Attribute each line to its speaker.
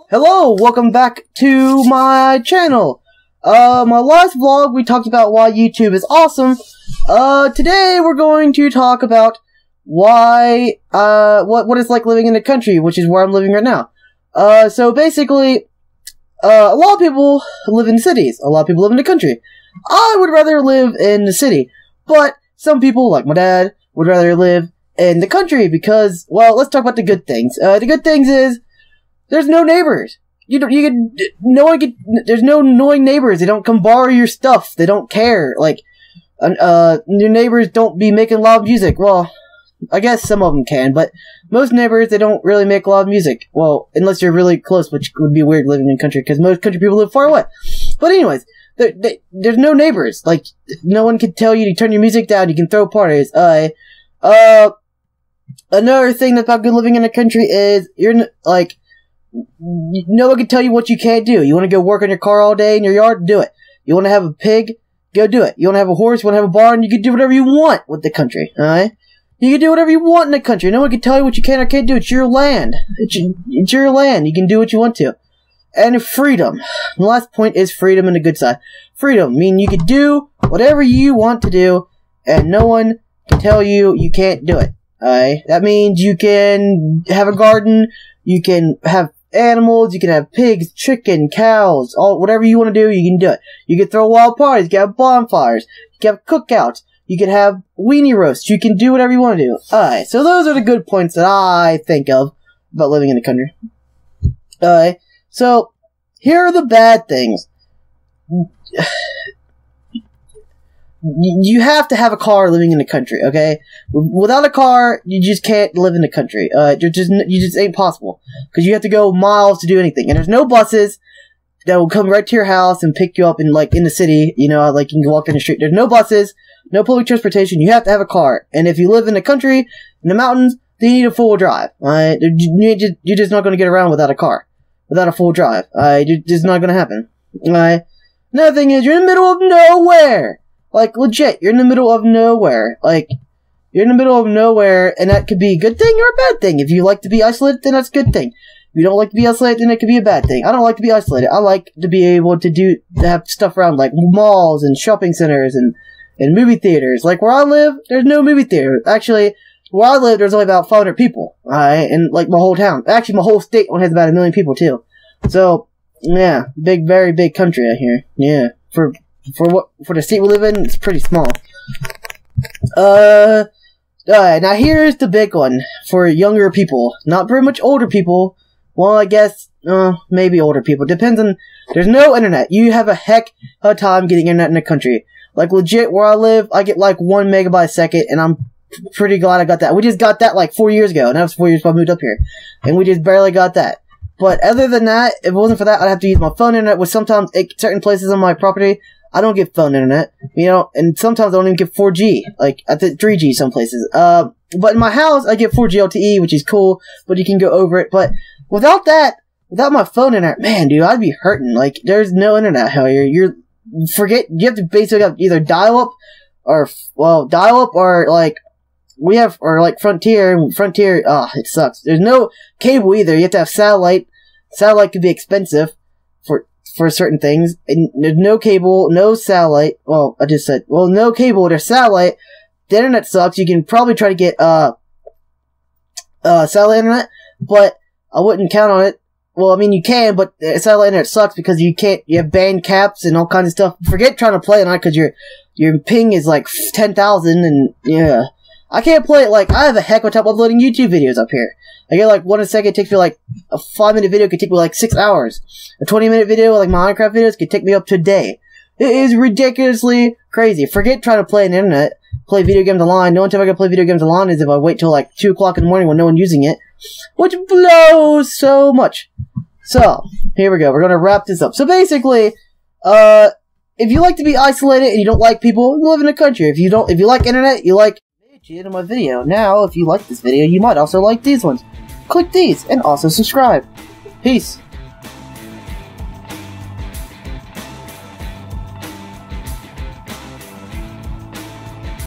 Speaker 1: Hello, welcome back to my channel. My last vlog we talked about why YouTube is awesome. Today we're going to talk about why, what it's like living in the country, which is where I'm living right now. So basically, a lot of people live in cities, a lot of people live in the country. I would rather live in the city, but some people, like my dad, would rather live in the country because, well, let's talk about the good things. The good things is, there's no neighbors. There's no annoying neighbors. They don't come borrow your stuff. They don't care. Like, your neighbors don't be making loud music. Well, I guess some of them can, but most neighbors, they don't really make loud music. Well, unless you're really close, which would be weird living in country, because most country people live far away. But anyways, there's no neighbors. Like, no one can tell you to turn your music down. You can throw parties. Another thing that's about good living in the country is, no one can tell you what you can't do. You want to go work on your car all day in your yard? Do it. You want to have a pig? Go do it. You want to have a horse? You want to have a barn? You can do whatever you want with the country, alright? You can do whatever you want in the country. No one can tell you what you can or can't do. It's your land. It's your land. You can do what you want to. And freedom. The last point is freedom on the good side. Freedom, meaning you can do whatever you want to do, and no one can tell you you can't do it, alright? That means you can have a garden, you can have animals, you can have pigs, chicken, cows, whatever you want to do, you can do it. You can throw wild parties, you can have bonfires, you can have cookouts, you can have weenie roasts, you can do whatever you want to do. Alright, so those are the good points that I think of about living in the country. Alright, so here are the bad things. You have to have a car living in the country, okay? Without a car, you just can't live in the country. You just ain't possible. Because you have to go miles to do anything. And there's no buses that will come right to your house and pick you up in the city, you know, like you can walk down the street. There's no buses, no public transportation. You have to have a car. And if you live in the country, in the mountains, then you need a full drive, alright? You're just not going to get around without a car. Without a full drive. It's just not going to happen. Alright? Another thing is, you're in the middle of nowhere! Like, legit, you're in the middle of nowhere. Like, you're in the middle of nowhere, and that could be a good thing or a bad thing. If you like to be isolated, then that's a good thing. If you don't like to be isolated, then it could be a bad thing. I don't like to be isolated. I like to be able to have stuff around, like malls and shopping centers and movie theaters. Like, where I live, there's no movie theater. Actually, where I live, there's only about 500 people. Alright? And, like, my whole town. Actually, my whole state only has about 1 million people, too. So, yeah. Very big country out here. Yeah. For the state we live in, it's pretty small. Now here's the big one for younger people. Not very much older people. Well, I guess, maybe older people. Depends on, there's no internet. You have a heck of a time getting internet in the country. Like, legit, where I live, I get like 1 megabyte a second, and I'm pretty glad I got that. We just got that like 4 years ago, and that was 4 years before I moved up here. And we just barely got that. But other than that, if it wasn't for that, I'd have to use my phone internet, which sometimes, at certain places on my property, I don't get phone internet, you know, and sometimes I don't even get 4G, like, at the 3G some places. But in my house, I get 4G LTE, which is cool, but you can go over it. But without that, without my phone internet, man, dude, I'd be hurting. Like, there's no internet here. You have to basically have either dial-up, or like, Frontier, it sucks. There's no cable either. You have to have satellite. Satellite could be expensive for certain things, and there's no cable, no satellite. Well, I just said, well, no cable, there's satellite. The internet sucks. You can probably try to get, satellite internet, but I wouldn't count on it. Well, I mean, you can, but satellite internet sucks because you have band caps and all kinds of stuff. Forget trying to play on it because your ping is like 10,000, and yeah. I can't play it. Like, I have a heck of a time uploading YouTube videos up here. I get like 1 a second. It takes me like a 5-minute video could take me like 6 hours. A 20-minute video, like my Minecraft videos, could take me up to a day. It is ridiculously crazy. Forget trying to play on the internet, play video games online. The only time I can play video games online is if I wait till like 2 o'clock in the morning when no one's using it, which blows so much. So, here we go. We're gonna wrap this up. So basically, if you like to be isolated and you don't like people, you live in the country. If you like internet, you like the end of my video. Now, if you like this video, you might also like these ones. Click these, and also subscribe. Peace.